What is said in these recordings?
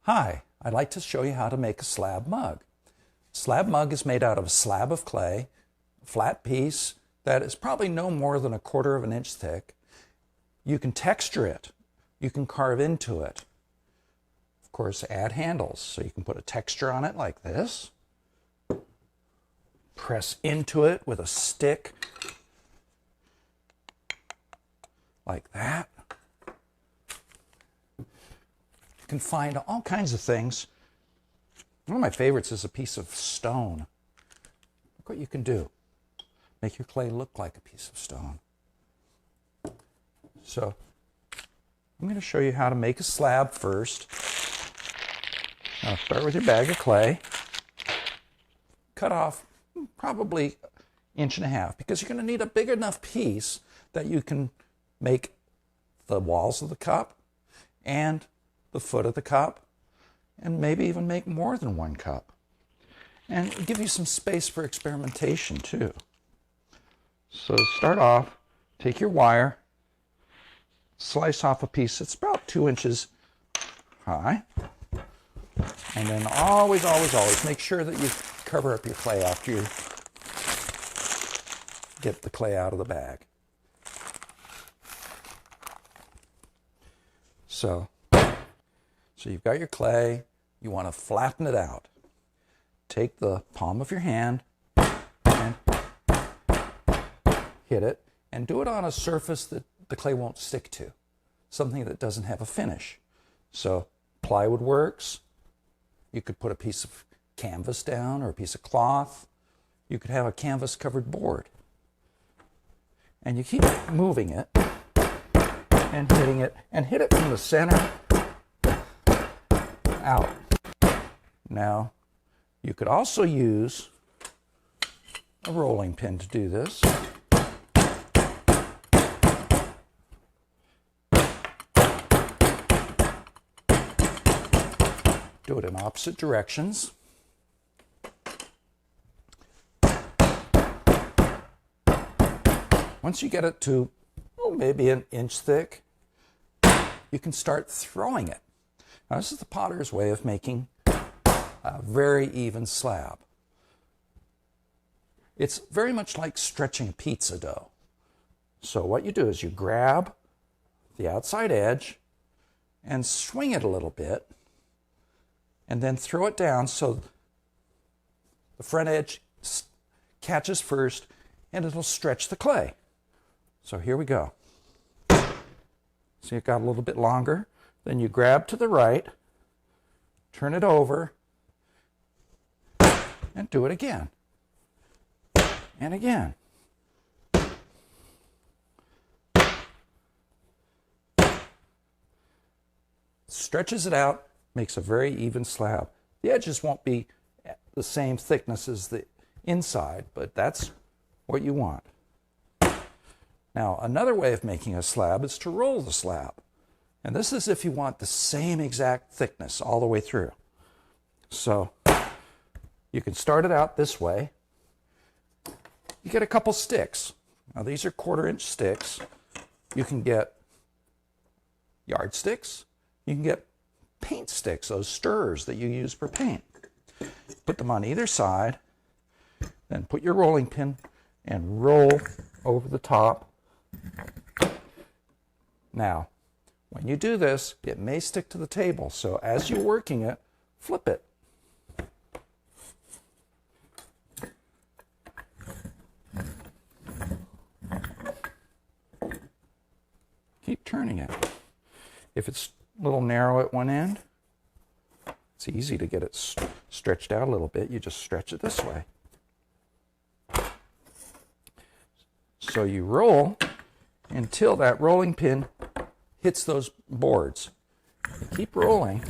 Hi, I'd like to show you how to make a slab mug. Slab mug is made out of a slab of clay, a flat piece that is probably no more than 1/4 of an inch thick. You can texture it. You can carve into it. Of course, add handles. So you can put a texture on it like this. Press into it with a stick like that. You can find all kinds of things. One of my favorites is a piece of stone. Look what you can do. Make your clay look like a piece of stone. So I'm going to show you how to make a slab first. Now start with your bag of clay. Cut off probably 1.5 inches because you're going to need a big enough piece that you can make the walls of the cup and the foot of the cup, and maybe even make more than 1 cup. And give you some space for experimentation too. So start off, take your wire, slice off a piece that's about 2 inches high, and then always make sure that you cover up your clay after you get the clay out of the bag. So you've got your clay, you want to flatten it out. Take the palm of your hand and hit it, and do it on a surface that the clay won't stick to, something that doesn't have a finish. So plywood works. You could put a piece of canvas down or a piece of cloth. You could have a canvas covered board. And you keep moving it and hitting it, and hit it from the center out. Now, you could also use a rolling pin to do this. Do it in opposite directions. Once you get it to maybe 1 inch thick, you can start throwing it. Now, this is the potter's way of making a very even slab. It's very much like stretching pizza dough. So what you do is you grab the outside edge and swing it a little bit, and then throw it down so the front edge catches first, and it'll stretch the clay. So here we go. So it got a little bit longer. Then you grab to the right, turn it over, and do it again. And again. Stretches it out, makes a very even slab. The edges won't be the same thickness as the inside, but that's what you want. Now, another way of making a slab is to roll the slab. And this is if you want the same exact thickness all the way through. So you can start it out this way. You get a couple sticks. Now, these are 1/4 inch sticks. You can get yardsticks. You can get paint sticks, those stirrers that you use for paint. Put them on either side, then put your rolling pin and roll over the top. Now, when you do this, it may stick to the table, so as you're working it, flip it. Keep turning it. If it's a little narrow at one end, it's easy to get it stretched out a little bit. You just stretch it this way. So you roll until that rolling pin hits those boards. You keep rolling.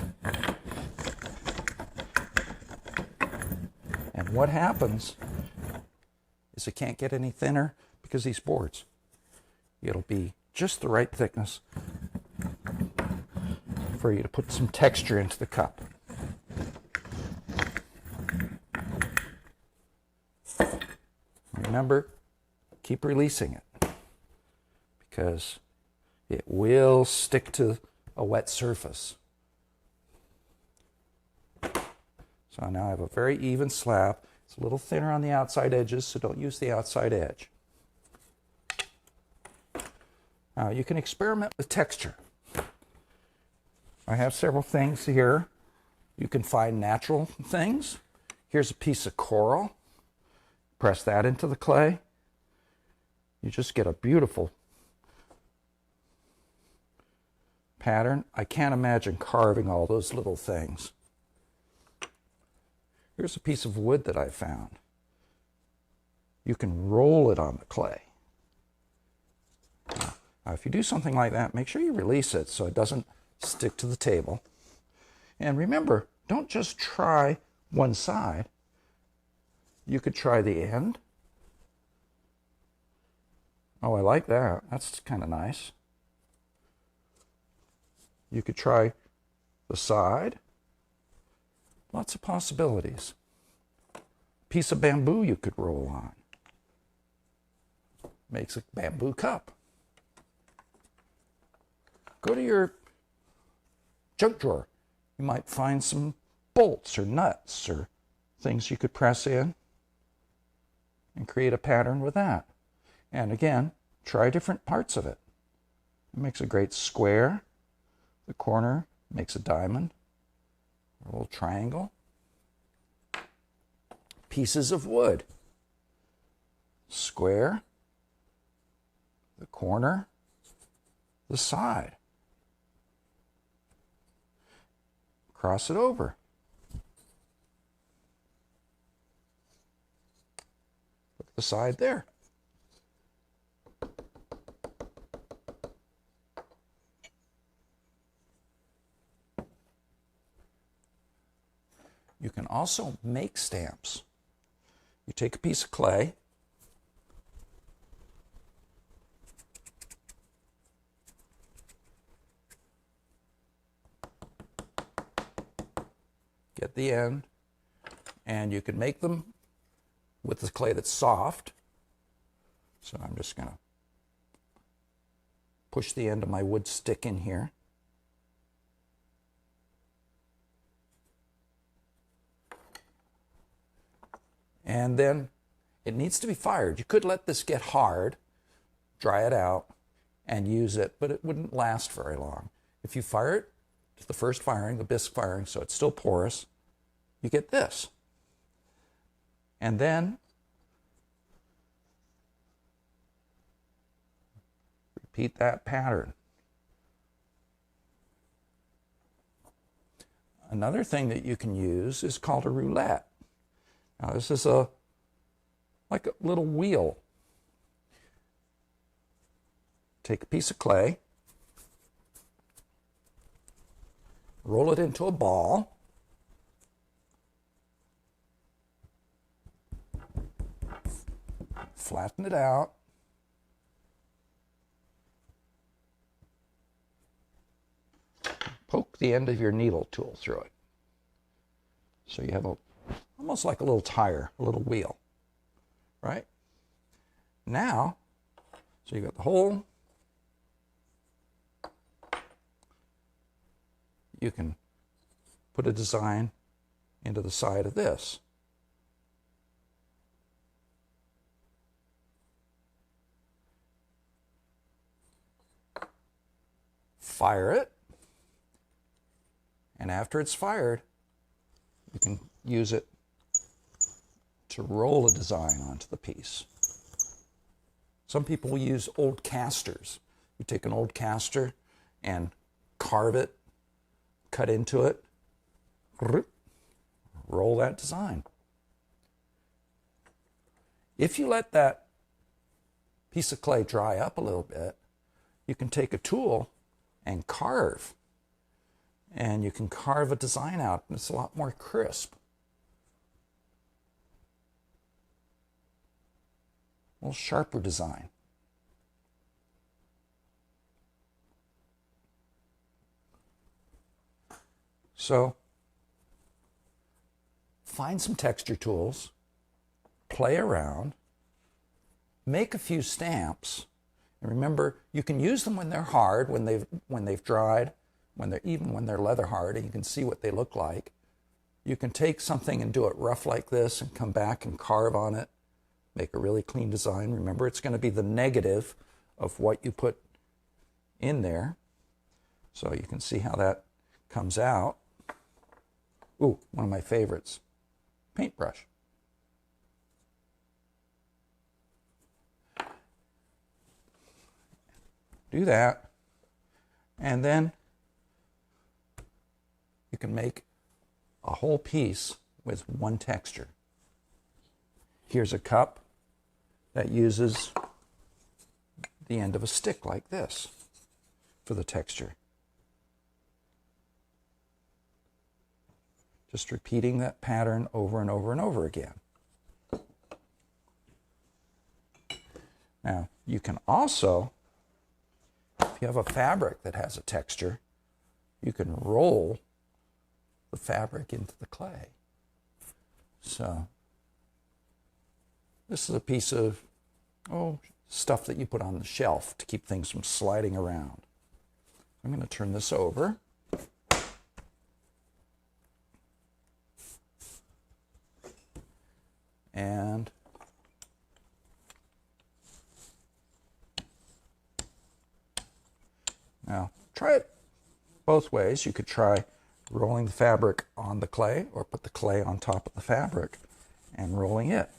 And what happens is it can't get any thinner because these boards. It'll be just the right thickness for you to put some texture into the cup. Remember, keep releasing it because it will stick to a wet surface. So now I have a very even slab. It's a little thinner on the outside edges, so don't use the outside edge. Now you can experiment with texture. I have several things here. You can find natural things. Here's a piece of coral. Press that into the clay. You just get a beautiful pattern. I can't imagine carving all those little things. Here's a piece of wood that I found. You can roll it on the clay. Now, if you do something like that, make sure you release it so it doesn't stick to the table. And remember, don't just try one side. You could try the end. Oh, I like that. That's kind of nice. You could try the side. Lots of possibilities. Piece of bamboo you could roll on. Makes a bamboo cup. Go to your junk drawer. You might find some bolts or nuts or things you could press in and create a pattern with that. And again, try different parts of it. It makes a great square. The corner makes a diamond, a little triangle. Pieces of wood. Square, the corner, the side. Cross it over. Look at the side there. You can also make stamps. You take a piece of clay, get the end, and you can make them with the clay that's soft. So I'm just going to push the end of my wood stick in here. And then it needs to be fired. You could let this get hard, dry it out, and use it, but it wouldn't last very long. If you fire it to the first firing, the bisque firing, so it's still porous, you get this. And then repeat that pattern. Another thing that you can use is called a roulette. Now this is like a little wheel. Take a piece of clay, roll it into a ball, flatten it out, poke the end of your needle tool through it. So you have almost like a little tire, a little wheel, right? Now, so you got the hole. You can put a design into the side of this. Fire it, and after it's fired, you can use it to roll a design onto the piece. Some people will use old casters. You take an old caster and carve it, cut into it, roll that design. If you let that piece of clay dry up a little bit, you can take a tool and carve. And you can carve a design out, and it's a lot more crisp. A little sharper design. So, find some texture tools, play around, make a few stamps, and remember, you can use them when they're hard, when they've dried, even when they're leather hard, and you can see what they look like. You can take something and do it rough like this and come back and carve on it, make a really clean design. Remember, it's going to be the negative of what you put in there. So you can see how that comes out. Ooh, one of my favorites, paintbrush. Do that, and then you can make a whole piece with one texture. Here's a cup that uses the end of a stick like this for the texture. Just repeating that pattern over and over and over again. Now, you can also, if you have a fabric that has a texture, you can roll the fabric into the clay. So, this is a piece of, stuff that you put on the shelf to keep things from sliding around. I'm going to turn this over. And now try it both ways. You could try rolling the fabric on the clay, or put the clay on top of the fabric and rolling it.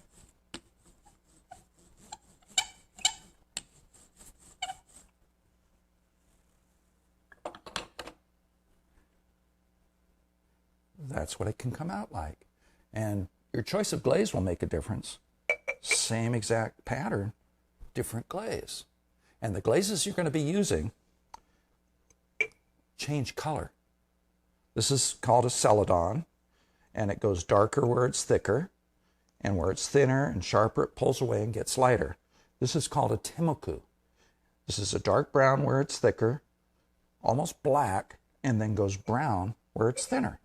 That's what it can come out like. And your choice of glaze will make a difference. Same exact pattern, different glaze. And the glazes you're going to be using change color. This is called a celadon, and it goes darker where it's thicker, and where it's thinner and sharper, it pulls away and gets lighter. This is called a Temuku. This is a dark brown where it's thicker, almost black, and then goes brown where it's thinner.